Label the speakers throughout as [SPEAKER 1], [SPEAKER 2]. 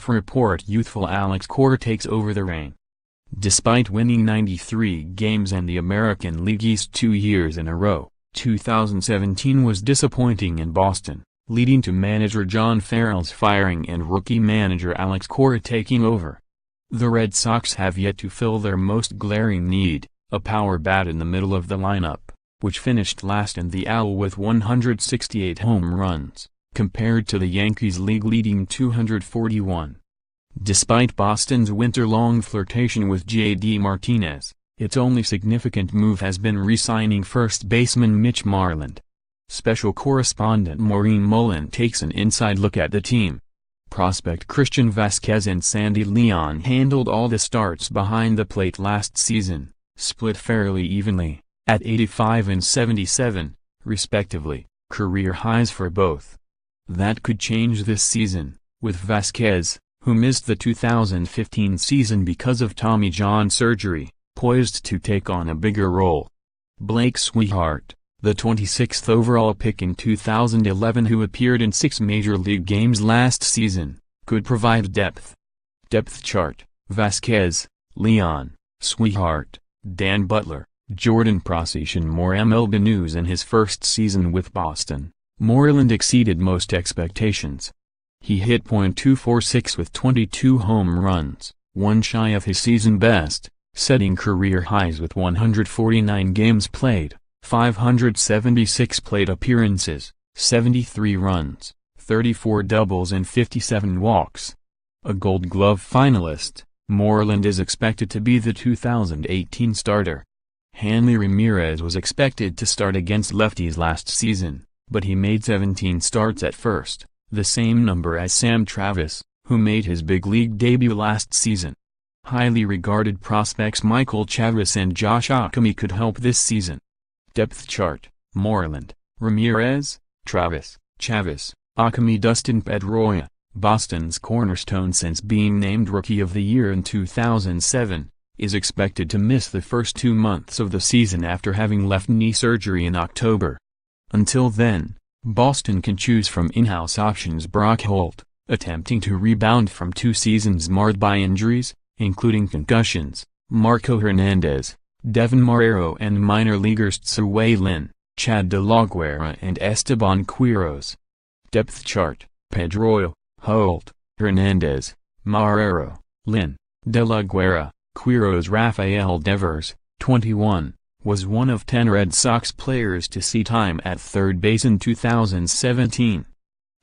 [SPEAKER 1] playoff report. Youthful Alex Cora takes over the reign. Despite winning 93 games and the American League East 2 years in a row, 2017 was disappointing in Boston, leading to manager John Farrell's firing and rookie manager Alex Cora taking over. The Red Sox have yet to fill their most glaring need, a power bat in the middle of the lineup, which finished last in the AL with 168 home runs, compared to the Yankees' league-leading 241. Despite Boston's winter-long flirtation with J.D. Martinez, its only significant move has been re-signing first baseman Mitch Moreland. Special correspondent Maureen Mullen takes an inside look at the team. Prospect Christian Vazquez and Sandy Leon handled all the starts behind the plate last season, split fairly evenly, at 85 and 77, respectively, career highs for both. That could change this season, with Vazquez, who missed the 2015 season because of Tommy John surgery, poised to take on a bigger role. Blake Swihart, the 26th overall pick in 2011 who appeared in 6 major league games last season, could provide depth. Depth chart: Vazquez, Leon, Swihart, Dan Butler, Jordan Procich and more. MLB News. In his first season with Boston, Moreland exceeded most expectations. He hit .246 with 22 home runs, one shy of his season best, setting career highs with 149 games played, 576 plate appearances, 73 runs, 34 doubles and 57 walks. A Gold Glove finalist, Moreland is expected to be the 2018 starter. Hanley Ramirez was expected to start against lefties last season, but he made 17 starts at first, the same number as Sam Travis, who made his big league debut last season. Highly regarded prospects Michael Chavis and Josh Ockimey could help this season. Depth chart: Moreland, Ramirez, Travis, Chavis, Ockimey. Dustin Pedroia, Boston's cornerstone since being named Rookie of the Year in 2007, is expected to miss the first 2 months of the season after having left knee surgery in October. Until then, Boston can choose from in-house options Brock Holt, attempting to rebound from 2 seasons marred by injuries, including concussions, Marco Hernandez, Devin Marrero and minor leaguers Tzu-Wei Lin, Chad De La Guerra and Esteban Quiroz. Depth chart: Pedroia, Holt, Hernandez, Marrero, Lin, De La Guerra, Quiroz. Rafael Devers, 21, was one of 10 Red Sox players to see time at third base in 2017.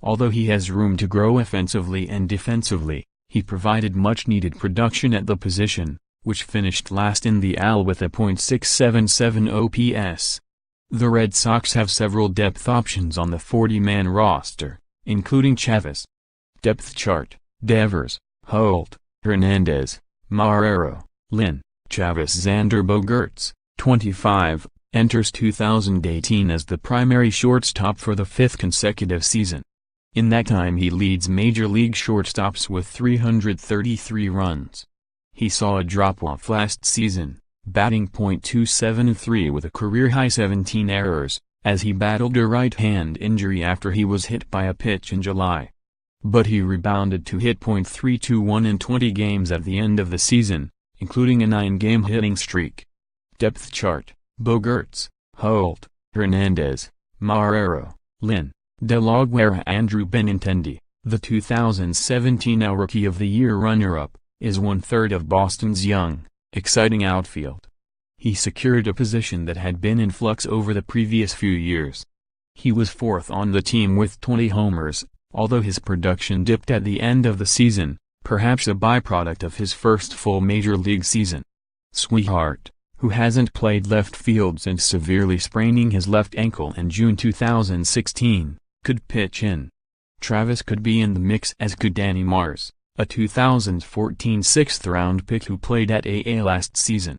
[SPEAKER 1] Although he has room to grow offensively and defensively, he provided much-needed production at the position, which finished last in the AL with a .677 OPS. The Red Sox have several depth options on the 40-man roster, including Chavis. Depth chart: Devers, Holt, Hernandez, Marrero, Lin, Chavis. Xander Bogaerts, 25, enters 2018 as the primary shortstop for the 5th consecutive season. In that time he leads Major League shortstops with 333 runs. He saw a drop-off last season, batting .273 with a career-high 17 errors, as he battled a right-hand injury after he was hit by a pitch in July. But he rebounded to hit .321 in 20 games at the end of the season, including a 9-game hitting streak. Depth chart: Bogaerts, Holt, Hernandez, Marrero, Lin, De La Guerra. Andrew Benintendi, the 2017 AL Rookie of the Year runner-up, is one-third of Boston's young, exciting outfield. He secured a position that had been in flux over the previous few years. He was 4th on the team with 20 homers, although his production dipped at the end of the season, perhaps a byproduct of his first full major league season. Swihart, who hasn't played left field since severely spraining his left ankle in June 2016, could pitch in. Travis could be in the mix, as could Danny Mars, a 2014 6th-round pick who played at AA last season.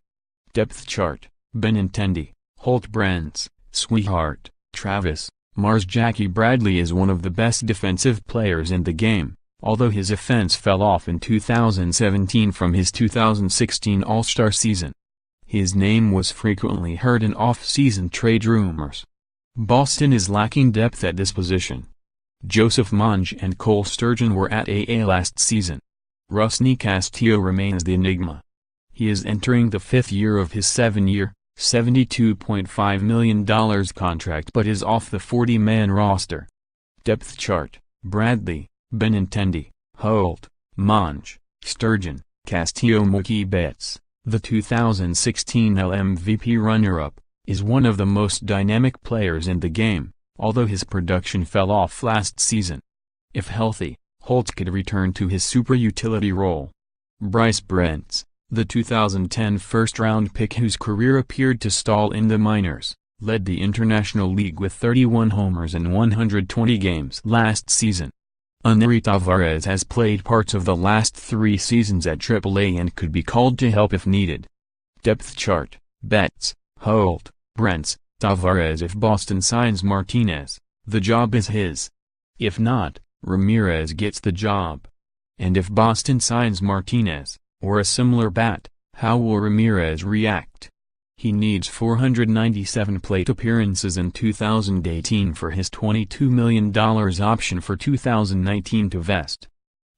[SPEAKER 1] Depth chart: Benintendi, Holt. Brents, Swihart, Travis, Mars. Jackie Bradley is one of the best defensive players in the game, although his offense fell off in 2017 from his 2016 All-Star season. His name was frequently heard in off-season trade rumors. Boston is lacking depth at this position. Joseph Monge and Cole Sturgeon were at AA last season, Rusney Castillo remains the enigma. He is entering the 5th year of his 7-year, $72.5 million contract but is off the 40-man roster. Depth chart: Bradley, Benintendi, Holt, Monge, Sturgeon, Castillo. Mookie Betts, the 2016 AL MVP runner-up, is one of the most dynamic players in the game, although his production fell off last season. If healthy, Holt could return to his super utility role. Bryce Brents, the 2010 first-round pick whose career appeared to stall in the minors, led the International League with 31 homers in 120 games last season. Aneri Tavares has played parts of the last 3 seasons at AAA and could be called to help if needed. Depth chart: Betts, Holt, Brents, Tavares. If Boston signs Martinez, the job is his. If not, Ramirez gets the job. And if Boston signs Martinez, or a similar bat, how will Ramirez react? He needs 497 plate appearances in 2018 for his $22 million option for 2019 to vest.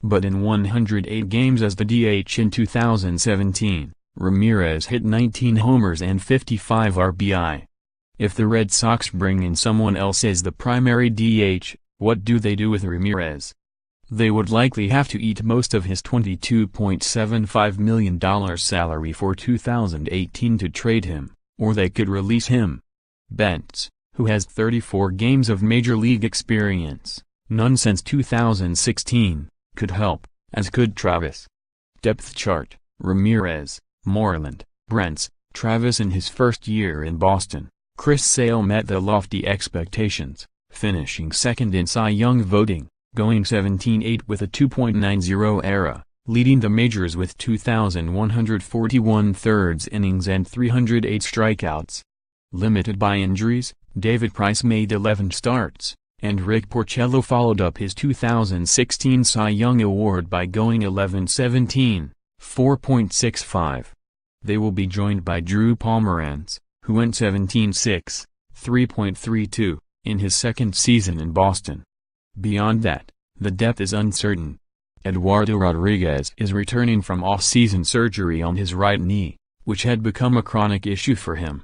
[SPEAKER 1] But in 108 games as the DH in 2017, Ramirez hit 19 homers and 55 RBI. If the Red Sox bring in someone else as the primary DH, what do they do with Ramirez? They would likely have to eat most of his $22.75 million salary for 2018 to trade him, or they could release him. Betts, who has 34 games of Major League experience, none since 2016, could help, as could Travis. Depth chart: Ramirez, Moreland, Brents, Travis. In his first year in Boston, Chris Sale met the lofty expectations, finishing second in Cy Young voting, going 17-8 with a 2.90 ERA, leading the majors with 2,141 thirds innings and 308 strikeouts. Limited by injuries, David Price made 11 starts, and Rick Porcello followed up his 2016 Cy Young Award by going 11-17, 4.65. They will be joined by Drew Pomeranz, who went 17-6, 3.32, in his second season in Boston. Beyond that, the depth is uncertain. Eduardo Rodriguez is returning from off-season surgery on his right knee, which had become a chronic issue for him.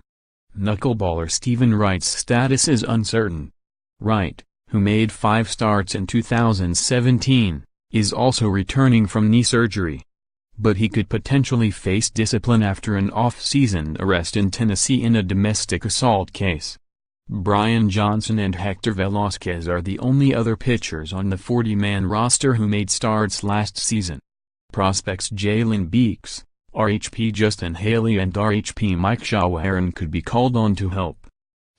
[SPEAKER 1] Knuckleballer Stephen Wright's status is uncertain. Wright, who made 5 starts in 2017, is also returning from knee surgery. But he could potentially face discipline after an off-season arrest in Tennessee in a domestic assault case. Brian Johnson and Hector Velazquez are the only other pitchers on the 40-man roster who made starts last season. Prospects Jalen Beeks, RHP Justin Haley and RHP Mike Shawaran could be called on to help.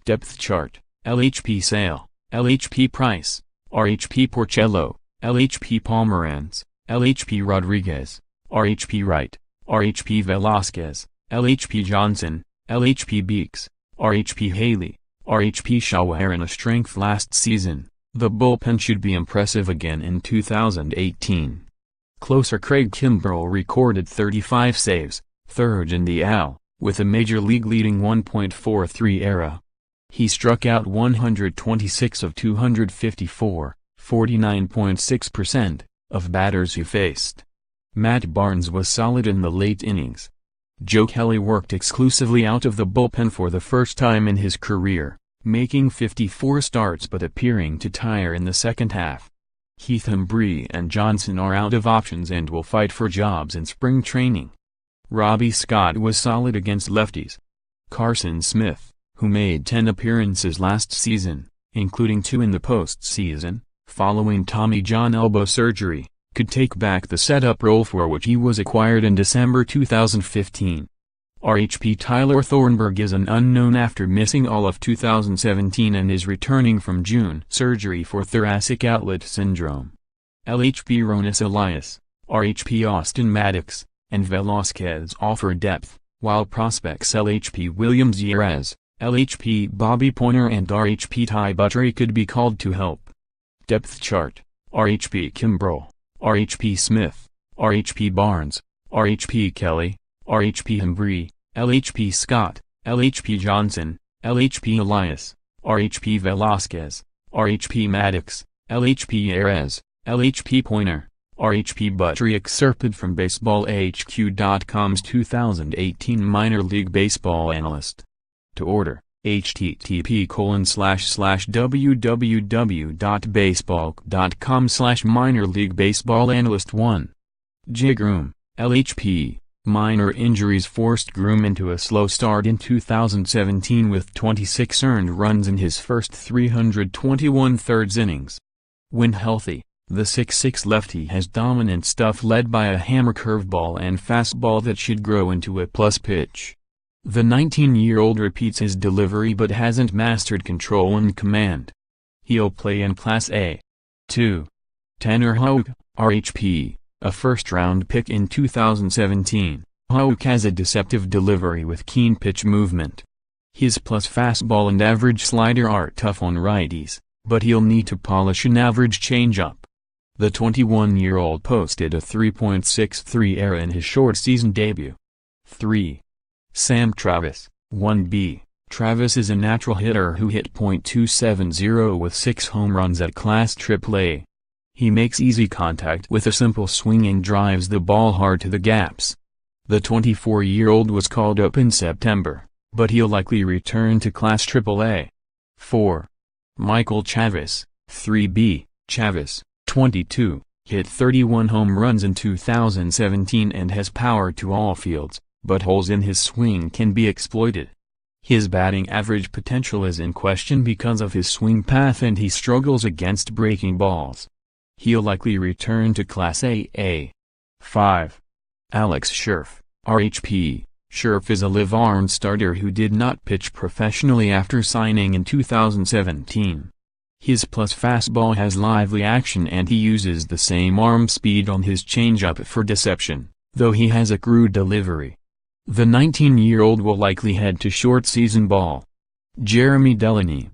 [SPEAKER 1] Depth chart: LHP Sale, LHP Price, RHP Porcello, LHP Pomeranz, LHP Rodriguez, RHP Wright, RHP Velazquez, LHP Johnson, LHP Beeks, RHP Haley, RHP Shawaran. A strength last season, the bullpen should be impressive again in 2018. Closer Craig Kimbrell recorded 35 saves, third in the AL, with a Major League leading 1.43 ERA. He struck out 126 of 254, 49.6%, of batters he faced. Matt Barnes was solid in the late innings. Joe Kelly worked exclusively out of the bullpen for the first time in his career, making 54 starts but appearing to tire in the second half. Heath Hembree and Johnson are out of options and will fight for jobs in spring training. Robbie Scott was solid against lefties. Carson Smith, who made 10 appearances last season, including 2 in the postseason, following Tommy John elbow surgery, could take back the setup role for which he was acquired in December 2015. RHP Tyler Thornburg is an unknown after missing all of 2017 and is returning from June surgery for thoracic outlet syndrome. LHP Ronis Elias, RHP Austin Maddox, and Velazquez offer depth, while prospects LHP Williams Yerez, LHP Bobby Pointer and RHP Ty Buttrey could be called to help. Depth chart: RHP Kimbrell, RHP Smith, RHP Barnes, RHP Kelly, RHP Hembree, LHP Scott, LHP Johnson, LHP Elias, RHP Velazquez, RHP Maddox, LHP Yerez, LHP Pointer, RHP Buttery excerpted from BaseballHQ.com's 2018 Minor League Baseball Analyst. To order, http://www.baseball.com/minor league baseball analyst 1. J. Groom, LHP. Minor injuries forced Groom into a slow start in 2017 with 26 earned runs in his first 321 thirds innings. When healthy, the 6'6" lefty has dominant stuff led by a hammer curveball and fastball that should grow into a plus pitch. The 19-year-old repeats his delivery but hasn't mastered control and command. He'll play in Class A. 2. Tanner Houck, RHP, a first-round pick in 2017, Houck has a deceptive delivery with keen pitch movement. His plus fastball and average slider are tough on righties, but he'll need to polish an average changeup. The 21-year-old posted a 3.63 ERA in his short season debut. 3. Sam Travis, 1B. Travis is a natural hitter who hit .270 with 6 home runs at Class AAA. He makes easy contact with a simple swing and drives the ball hard to the gaps. The 24-year-old was called up in September, but he'll likely return to Class AAA. 4. Michael Chavis, 3B. Chavis, 22, hit 31 home runs in 2017 and has power to all fields, but holes in his swing can be exploited. His batting average potential is in question because of his swing path and he struggles against breaking balls. He'll likely return to Class AA. 5. Alex Scherff, RHP. Scherff is a live-arm starter who did not pitch professionally after signing in 2017. His plus fastball has lively action and he uses the same arm speed on his changeup for deception, though he has a crude delivery. The 19-year-old will likely head to short season ball. Jeremy Delaney,